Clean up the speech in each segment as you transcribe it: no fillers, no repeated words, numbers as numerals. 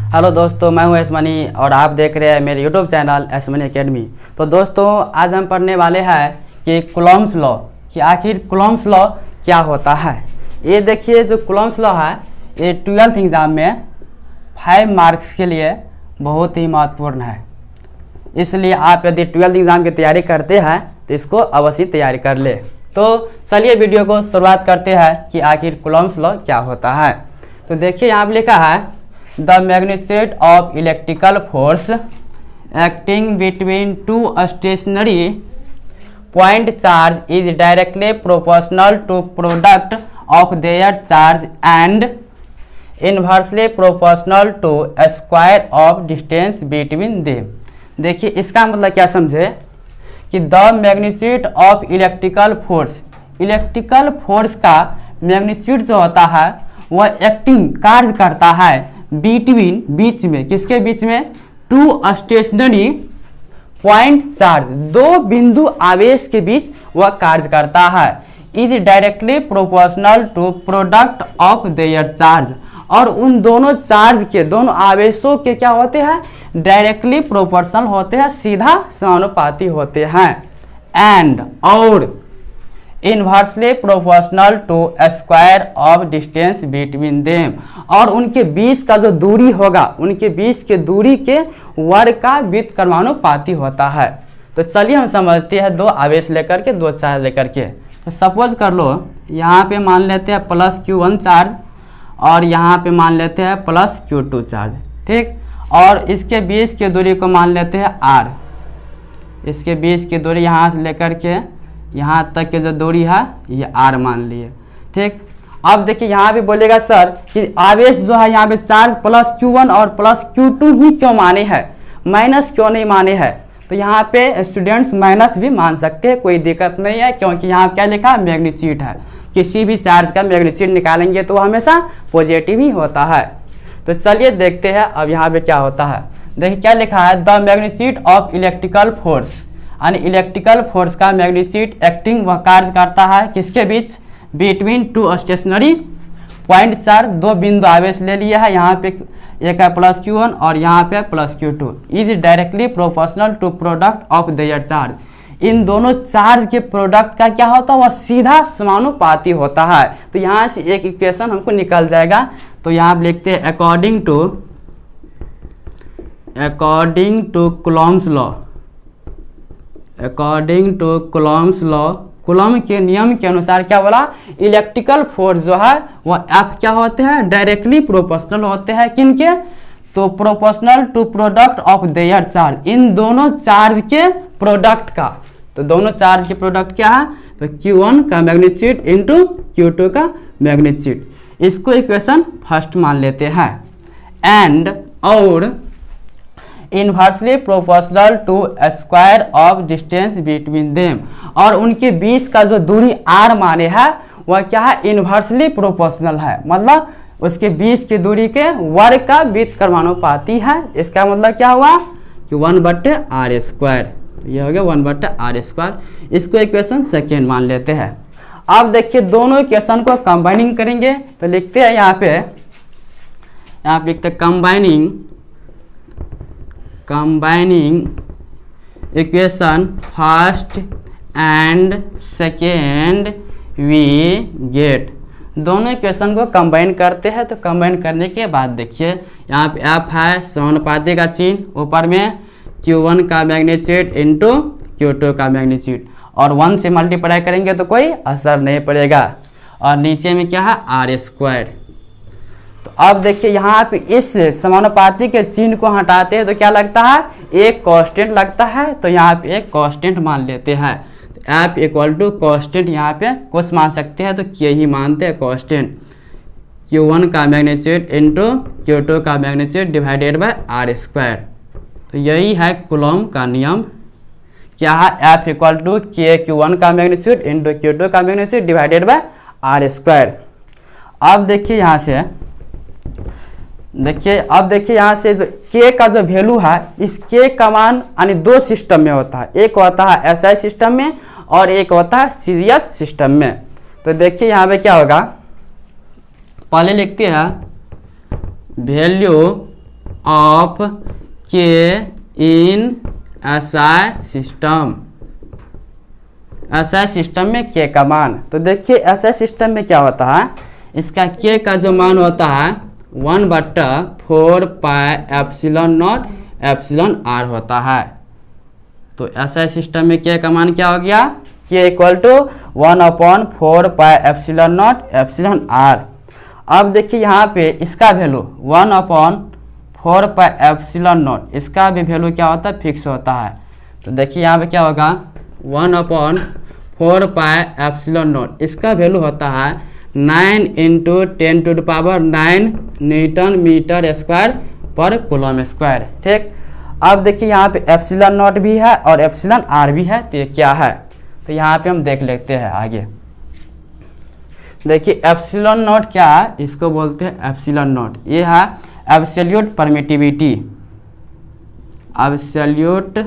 Hello दोस्तों, मैं हूं एसमनी और आप देख रहे हैं मेरे यूट्यूब चैनल एसमनी एकेडमी। तो दोस्तों आज हम पढ़ने वाले हैं कि कूलॉम्स लॉ, कि आखिर कूलॉम्स लॉ क्या होता है। ये देखिए जो कूलॉम्स लॉ है ये 12th एग्ज़ाम में 5 मार्क्स के लिए बहुत ही महत्वपूर्ण है। इसलिए आप यदि 12th एग्ज़ाम की तैयारी करते हैं तो इसको अवश्य तैयारी कर ले। तो चलिए वीडियो को शुरुआत करते हैं कि आखिर कूलॉम्स लॉ क्या होता है। तो देखिए यहाँ पर लिखा है the magnitude of electrical force acting between two stationary point charge is directly proportional to product of their charge and inversely proportional to square of distance between them. देखिए इसका मतलब क्या समझे कि the magnitude of electrical force का magnitude जो होता है वह एक्टिंग कार्य करता है बिटवीन बीच में, किसके बीच में, टू स्टेशनरी पॉइंट चार्ज, दो बिंदु आवेश के बीच वह कार्य करता है। Is directly proportional to product of their charge, और उन दोनों चार्ज के, दोनों आवेशों के क्या होते हैं, डायरेक्टली प्रोपोर्शनल होते हैं, सीधा समानुपाती होते हैं। एंड और inversely proportional to square of distance between them, और उनके बीच का जो दूरी होगा, उनके बीच के दूरी के वर्ग का व्युत्क्रमानुपाती होता है। तो चलिए हम समझते हैं दो आवेश लेकर के, दो चार्ज लेकर के। तो सपोज कर लो यहाँ पे मान लेते हैं प्लस Q1 चार्ज और यहाँ पे मान लेते हैं प्लस Q2 चार्ज, ठीक। और इसके बीच की दूरी को मान लेते हैं R। इसके बीच की दूरी यहाँ से लेकर के यहाँ तक की जो दूरी है ये R मान लिए, ठीक। अब देखिए यहाँ पे बोलेगा सर कि आवेश जो है यहाँ पे चार्ज प्लस Q1 और प्लस Q2 ही क्यों माने हैं, माइनस क्यों नहीं माने हैं। तो यहाँ पे स्टूडेंट्स माइनस भी मान सकते हैं, कोई दिक्कत नहीं है, क्योंकि यहाँ क्या लिखा है, मैग्नीट्यूड है। किसी भी चार्ज का मैग्नीट्यूड निकालेंगे तो हमेशा पॉजिटिव ही होता है। तो चलिए देखते हैं अब यहाँ पे क्या होता है। देखिए क्या लिखा है, the magnitude of electrical force, यानी इलेक्ट्रिकल फोर्स का मैग्नीट्यूड एक्टिंग वह कार्य करता है किसके बीच, between two stationary point charge, दो बिंदु आवेश ले लिया है, यहाँ पे एक है प्लस Q1 और यहाँ पे plus Q2। Is directly proportional to product of their charge, इन दोनों चार्ज के प्रोडक्ट का क्या होता है, वह सीधा समानुपाती होता है। तो यहाँ से एक इक्वेशन हमको निकल जाएगा। तो यहाँ लिखते हैं according to Coulomb's law, according to Coulomb's law, Coulomb के नियम के अनुसार क्या बोला, इलेक्ट्रिकल फोर्स जो है वह F क्या होते हैं, डायरेक्टली प्रोपोर्शनल होते हैं किनके, तो proportional to product of their charge, इन दोनों चार्ज के प्रोडक्ट का। तो दोनों चार्ज के प्रोडक्ट क्या है, तो Q1 का मैग्नीट्यूड इंटू Q2 का मैग्नीट्यूड। इसको इक्वेशन फर्स्ट मान लेते हैं। एंड और inversely proportional to square of distance between them, और उनके बीच का जो दूरी R माने है वह क्या है, इन्वर्सली प्रोपोर्शनल है, मतलब उसके बीच की दूरी के वर्ग का व्युत्क्रमानुपाती है। इसका मतलब क्या हुआ कि 1/r², ये हो गया 1/r²। इसको इक्वेशन सेकेंड मान लेते हैं। अब देखिए दोनों इक्वेशन को कंबाइनिंग करेंगे तो लिखते हैं यहाँ पे लिखते हैं combining equation first and second we get. दोनों इक्वेशन को कंबाइन करते हैं। तो कंबाइन करने के बाद देखिए यहाँ पे F है समानुपाती का चिन्ह, ऊपर में Q1 का मैग्नीट्यूड इंटू Q2 का मैग्नीट्यूड, और 1 से मल्टीप्लाई करेंगे तो कोई असर नहीं पड़ेगा, और नीचे में क्या है, R²। तो अब देखिए यहाँ पे इस समानुपाती के चिन्ह को हटाते हैं तो क्या लगता है, एक कांस्टेंट लगता है। तो यहाँ पे एक कांस्टेंट मान लेते हैं। F इक्वल टू कांस्टेंट, यहाँ पे कुछ मान सकते हैं तो K ही मानते हैं कांस्टेंट, Q1 का मैग्नीट्यूड इंटू Q2 का मैग्नीट्यूड डिवाइडेड बाय R²। तो यही है कूलॉम का नियम, क्या है, F equal to K Q1 का मैग्नीट्यूड इंटू Q2 का मैग्नीट्यूड डिवाइडेड बाय R²। अब देखिए यहाँ से यहाँ से जो K का जो वैल्यू है, इस K का मान यानी दो सिस्टम में होता है, एक होता है SI सिस्टम में और एक होता है सीरीज सिस्टम में। तो देखिए यहाँ पे क्या होगा, पहले लिखते हैं वैल्यू ऑफ के इन SI सिस्टम। SI सिस्टम में के का मान, तो देखिए SI सिस्टम में क्या होता है, इसका के का जो मान होता है 1/4 pi epsilon naught epsilon r होता है। तो SI सिस्टम में के का मान क्या हो गया, k equal to 1/4 pi epsilon naught epsilon r. अब देखिए यहाँ पे इसका वैल्यू 1/4 पाई एप्सिलॉन नॉट, इसका भी वैल्यू क्या होता है, फिक्स होता है। तो देखिए यहाँ पे क्या होगा 1/4 पाई एप्सिलॉन नॉट, इसका वैल्यू होता है 9 × 10⁹ न्यूटन मीटर स्क्वायर पर कूलम स्क्वायर। ठीक, अब देखिए यहाँ पे एप्सिलॉन नॉट भी है और एप्सिलॉन आर भी है, तो ये क्या है, तो यहाँ पे हम देख लेते हैं आगे। देखिए एप्सिलॉन नॉट क्या है, इसको बोलते हैं एप्सिलॉन नॉट, ये है एब्सोल्यूट परमिटिविटी, एब्सोल्यूट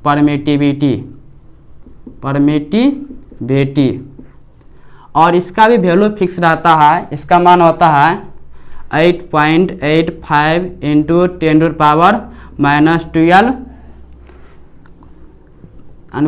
परमिटिविटी, और इसका भी वैल्यू फिक्स रहता है, इसका मान होता है 8.85 × 10⁻⁻12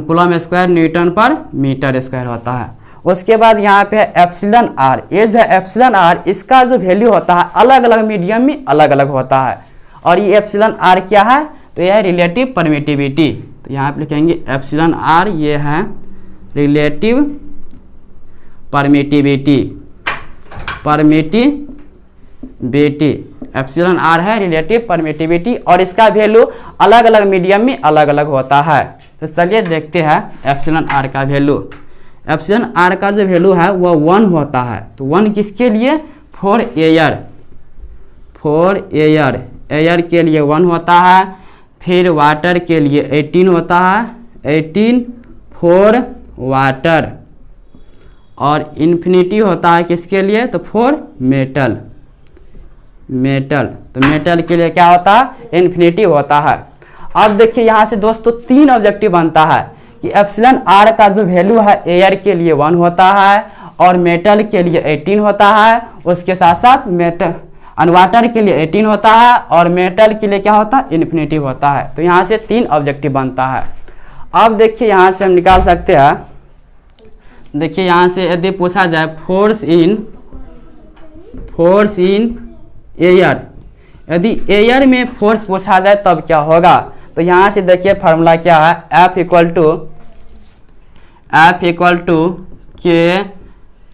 कूलम स्क्वायर न्यूटन पर मीटर स्क्वायर होता है। उसके बाद यहाँ पे एप्सिलॉन आर, ये जो है एप्सिलॉन आर, इसका जो वैल्यू होता है अलग अलग मीडियम में अलग अलग होता है। और ये एप्सिलॉन आर क्या है, तो यह है रिलेटिव परमिटिविटी। तो यहाँ पे लिखेंगे एप्सिलॉन आर, ये है रिलेटिव परमिटिविटी, एप्सिलॉन आर है रिलेटिव परमिटिविटी, और इसका वैल्यू अलग अलग मीडियम में अलग अलग होता है। तो चलिए देखते हैं एप्सिलॉन आर का वैल्यू। एप्सिलॉन आर का जो वैल्यू है वो 1 होता है। तो 1 किसके लिए, फॉर एयर के लिए 1 होता है, फिर वाटर के लिए 18 होता है, 18 फॉर वाटर, और इन्फिनिटी होता है किसके लिए, तो फॉर मेटल, तो मेटल के लिए क्या होता है, इन्फिनिटी होता है। अब देखिए यहाँ से दोस्तों 3 ऑब्जेक्टिव बनता है कि एप्सिलॉन आर का जो वैल्यू है एयर के लिए 1 होता है, और मेटल के लिए 18 होता है, उसके साथ साथ मेटल वाटर के लिए 18 होता है, और मेटल के लिए क्या होता है, इन्फिनिटी होता है। तो यहाँ से 3 ऑब्जेक्टिव बनता है। अब देखिए यहाँ से हम निकाल सकते हैं, देखिए यहाँ से यदि पूछा जाए फोर्स इन एयर, यदि एयर में फोर्स पूछा जाए तब क्या होगा, तो यहाँ से देखिए फार्मूला क्या है, F इक्वल टू के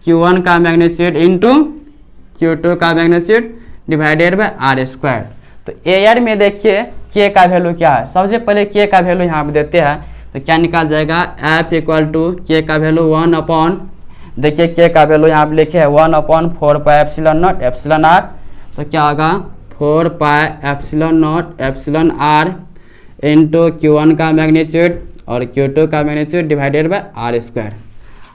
Q1 का मैग्नीट्यूड इंटू Q2 का magnitude divided by r square. तो एयर में देखिए के का वैल्यू क्या है, सबसे पहले के का वैल्यू यहाँ पे देते हैं, तो क्या निकाल जाएगा, F इक्वल टू के का वैल्यू 1/, देखिए के का वैल्यू यहाँ पे लिखे है 1/4 pi epsilon naught epsilon r, तो क्या होगा 4 pi epsilon naught epsilon r into Q1 का मैग्नीट्यूड और Q2 का magnitude divided by r square.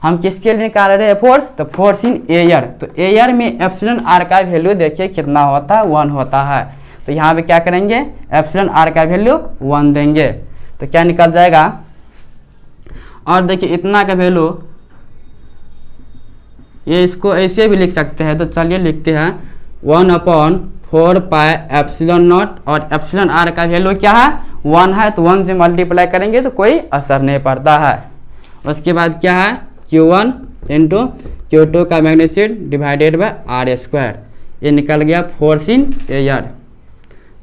हम किसके लिए निकाल रहे हैं, फोर्स, तो फोर्स इन एयर। तो एयर में एप्सिलॉन आर का वैल्यू देखिए कितना होता है, 1 होता है। तो यहाँ पे क्या करेंगे, एप्सिलॉन आर का वैल्यू 1 देंगे, तो क्या निकल जाएगा, और देखिए इतना का वैल्यू, ये इसको ऐसे भी लिख सकते हैं, तो चलिए लिखते हैं 1/4 पाई एप्सिलॉन नॉट, और एप्सिलॉन आर का वैल्यू क्या है, 1 है, तो 1 से मल्टीप्लाई करेंगे तो कोई असर नहीं पड़ता है। उसके बाद क्या है, Q1 इंटू Q2 का magnitude divided by r square, ये निकल गया फोर्स इन एयर।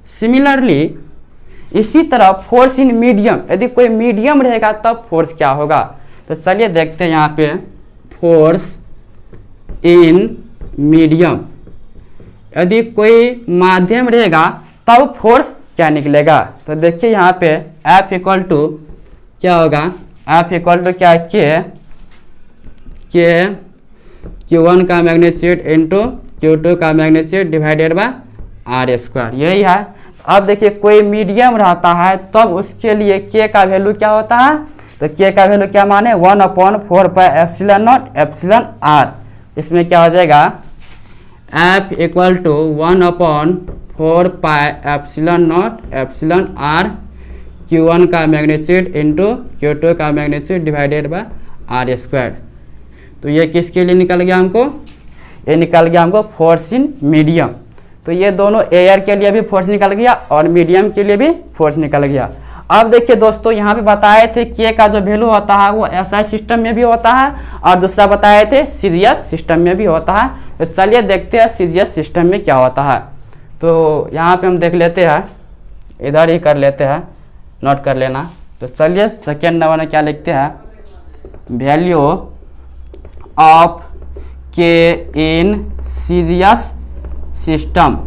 सिमिलरली इसी तरह फोर्स इन मीडियम, यदि कोई मीडियम रहेगा तब फोर्स क्या होगा, तो चलिए देखते हैं यहाँ पे फोर्स इन मीडियम, यदि कोई माध्यम रहेगा तब फोर्स क्या निकलेगा, तो देखिए यहाँ पे F इक्वल टू क्या होगा, F इक्वल टू क्या के Q1 का मैग्नीट्यूड इंटू Q2 का magnitude divided by r square, यही है। अब देखिए कोई मीडियम रहता है तब उसके लिए के का वैल्यू क्या होता है, तो के का वैल्यू क्या माने 1/4 pi epsilon naught epsilon r, इसमें क्या हो जाएगा F equal to 1/4 pi epsilon naught epsilon r Q1 का मैग्नीट्यूड इंटू Q2 का magnitude divided by r square. तो ये किसके लिए निकल गया हमको, ये निकल गया हमको फोर्स इन मीडियम। तो ये दोनों एयर के लिए भी फोर्स निकल गया और मीडियम के लिए भी फोर्स निकल गया। अब देखिए दोस्तों, यहाँ पे बताए थे के का जो वैल्यू होता है वो एसआई सिस्टम में भी होता है और दूसरा बताए थे सीजीएस सिस्टम में भी होता है। तो चलिए देखते हैं सीजीएस सिस्टम में क्या होता है। तो यहाँ पे हम देख लेते हैं, इधर ही कर लेते हैं, नोट कर लेना। तो चलिए सेकेंड नंबर में क्या लिखते हैं, वैल्यू ऑफ के in CGS system.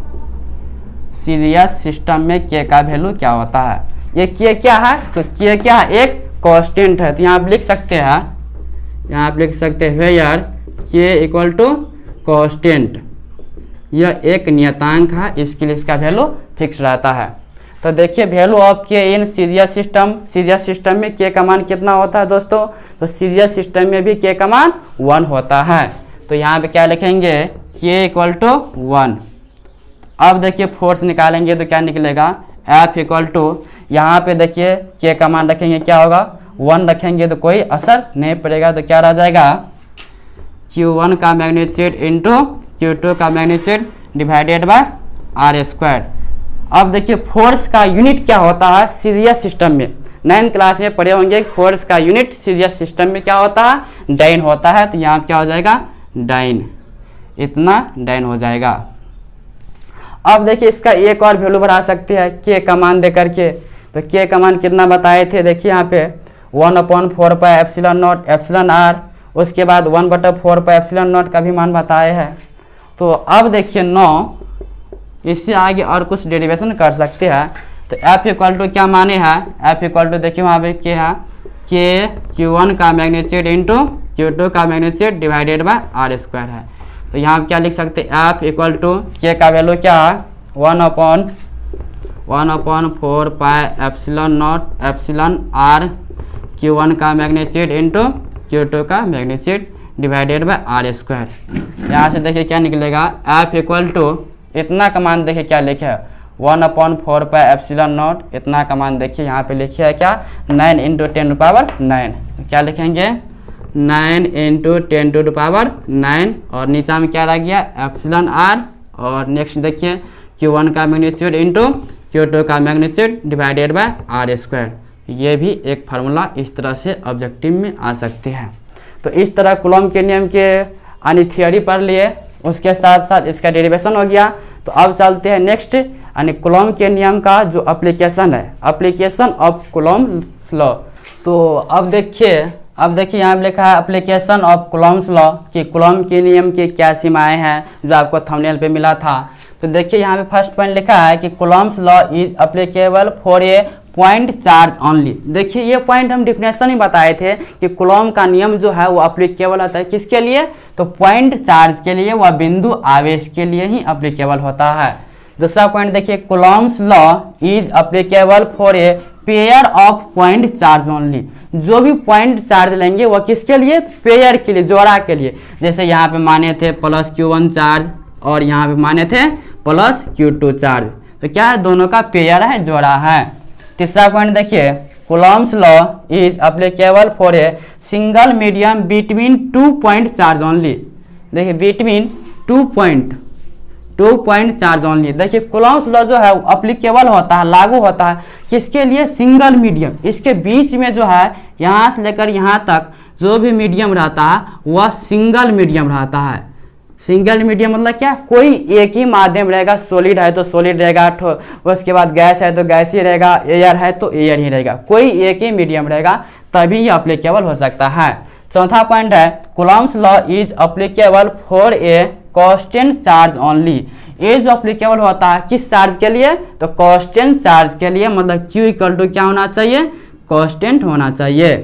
CGS system में के का वैल्यू क्या होता है। ये के क्या है, तो के क्या है, एक कांस्टेंट है। तो यहाँ आप लिख सकते हैं, यहाँ आप लिख सकते हैं वेयर के इक्वल टू कांस्टेंट, यह एक नियतांक है, इसके लिए इसका वैल्यू फिक्स रहता है। तो देखिए वैल्यू ऑफ के in CGS system, CGS system में के का मान कितना होता है दोस्तों, तो सीजीएस सिस्टम में भी के का मान 1 होता है। तो यहाँ पे क्या लिखेंगे, के इक्वल टू 1। अब देखिए फोर्स निकालेंगे तो क्या निकलेगा, एफ इक्वल टू, यहाँ पे देखिए के का मान रखेंगे क्या होगा, 1 रखेंगे तो कोई असर नहीं पड़ेगा। तो क्या रह जाएगा, Q1 का मैग्नीट्यूड इंटू Q2 का magnitude divided by r square. अब देखिए फोर्स का यूनिट क्या होता है सीजीएस सिस्टम में, 9th क्लास में पढ़े होंगे। फोर्स का यूनिट सीजीएस सिस्टम में क्या होता है, डाइन होता है। तो यहाँ क्या हो जाएगा, डाइन, इतना डाइन हो जाएगा। अब देखिए इसका एक और वैल्यू बढ़ा सकते हैं के का मान दे करके। तो के का मान कितना बताए थे, देखिए यहाँ पे 1/4 pi epsilon naught epsilon r, उसके बाद 1/4 पाई एप्सिलॉन नॉट का भी मान बताए हैं। तो अब देखिए 9, इससे आगे और कुछ डेरिवेशन कर सकते हैं। तो एफ इक्वल टू क्या माने हैं, एफ इक्वल टू देखिए वहाँ पे क्या है, के Q1 का मैग्नीट्यूड इंटू Q2 का magnitude divided by r square है। तो यहाँ क्या लिख सकते हैं, एफ इक्वल टू के का वैल्यू क्या है, 1/4 pi epsilon naught epsilon r, Q1 का मैग्नीट्यूड इंटू Q2 का magnitude divided by r square. यहाँ से देखिए क्या निकलेगा, एफ इक्वल टू इतना का मान देखिए क्या लिखे है, 1/4 पाई एप्सिलॉन नॉट, इतना का मान देखिए यहाँ पे लिखे है क्या, 9 × 10⁹। तो क्या लिखेंगे, 9 × 10⁹, और नीचा में क्या रह गया, एप्सिलॉन आर, और नेक्स्ट देखिए Q1 का मैग्नीट्यूड इंटू Q2 का magnitude divided by r square. ये भी एक फार्मूला इस तरह से ऑब्जेक्टिव में आ सकते हैं। तो इस तरह कूलॉम के नियम के यानी थियोरी पढ़ लिए, उसके साथ साथ इसका डेरिवेशन हो गया। तो अब चलते हैं नेक्स्ट, यानी कूलॉम के नियम का जो एप्लीकेशन है, एप्लीकेशन ऑफ कूलॉम्स लॉ। तो अब देखिए यहाँ पे लिखा है एप्लीकेशन ऑफ कूलॉम्स लॉ, कि कूलॉम के नियम की क्या सीमाएं हैं, जो आपको थंबनेल पे मिला था। तो देखिए यहाँ पे फर्स्ट पॉइंट लिखा है कि Coulomb's law is applicable for A point charge only. देखिए ये पॉइंट हम डिफिनेशन ही बताए थे कि कूलॉम का नियम जो है वो एप्लीकेबल होता है किसके लिए, तो पॉइंट चार्ज के लिए, वह बिंदु आवेश के लिए ही एप्लीकेबल होता है। दूसरा पॉइंट देखिए, Coulomb's law is applicable for a pair of point charge only. जो भी पॉइंट चार्ज लेंगे वह किसके लिए, पेयर के लिए, जोड़ा के लिए। जैसे यहाँ पे माने थे +Q1 चार्ज और यहाँ पे माने थे +Q2 चार्ज। तो क्या है, दोनों का पेयर है, जोड़ा है। तीसरा पॉइंट देखिए, Coulomb's law is applicable for a single medium between 2 point charge only. देखिए बिटवीन 2 पॉइंट चार्ज ओनली। देखिए कूलॉम्स लॉ जो है एप्लीकेबल होता है, लागू होता है किसके लिए, सिंगल मीडियम, इसके बीच में जो है यहाँ से लेकर यहाँ तक जो भी मीडियम रहता है वह सिंगल मीडियम रहता है। सिंगल मीडियम मतलब क्या, कोई एक ही माध्यम रहेगा, सॉलिड है तो सॉलिड रहेगा, उसके बाद गैस है तो गैस ही रहेगा, एयर है तो एयर ही रहेगा, कोई एक ही मीडियम रहेगा, तभी ये एप्लीकेबल हो सकता है। चौथा पॉइंट है, Coulomb's law is applicable for a constant charge only. ये जो एप्लीकेबल होता है किस चार्ज के लिए, तो कांस्टेंट चार्ज के लिए, मतलब Q इक्वल टू क्या होना चाहिए, कांस्टेंट होना चाहिए।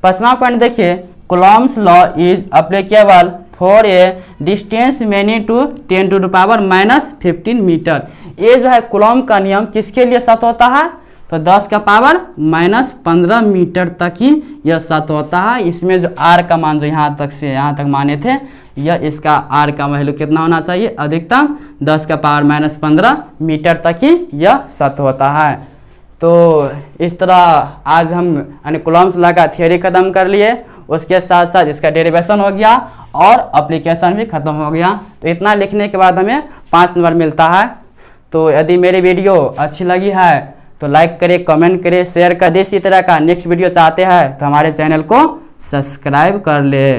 पांचवा पॉइंट देखिए, Coulomb's law is applicable for a distance many to 10⁻⁻15 metre. ये जो है कूलॉम का नियम किसके लिए सत्य होता है, तो 10⁻⁻15 मीटर तक ही यह सत्य होता है। इसमें जो r का मान जो यहाँ तक से यहाँ तक माने थे, यह इसका r का वैल्यू कितना होना चाहिए, अधिकतम 10⁻⁻15 मीटर तक ही यह सत्य होता है। तो इस तरह आज हम यानी कूलॉम्स लॉ का थियोरी खत्म कर लिए, उसके साथ साथ इसका डेरिवेशन हो गया और एप्लीकेशन भी खत्म हो गया। तो इतना लिखने के बाद हमें 5 नंबर मिलता है। तो यदि मेरी वीडियो अच्छी लगी है तो लाइक करें, कमेंट करें, शेयर कर दें। इसी तरह का नेक्स्ट वीडियो चाहते हैं तो हमारे चैनल को सब्सक्राइब कर ले,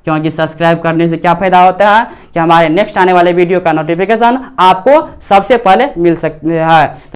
क्योंकि सब्सक्राइब करने से क्या फ़ायदा होता है कि हमारे नेक्स्ट आने वाले वीडियो का नोटिफिकेशन आपको सबसे पहले मिल सकता है।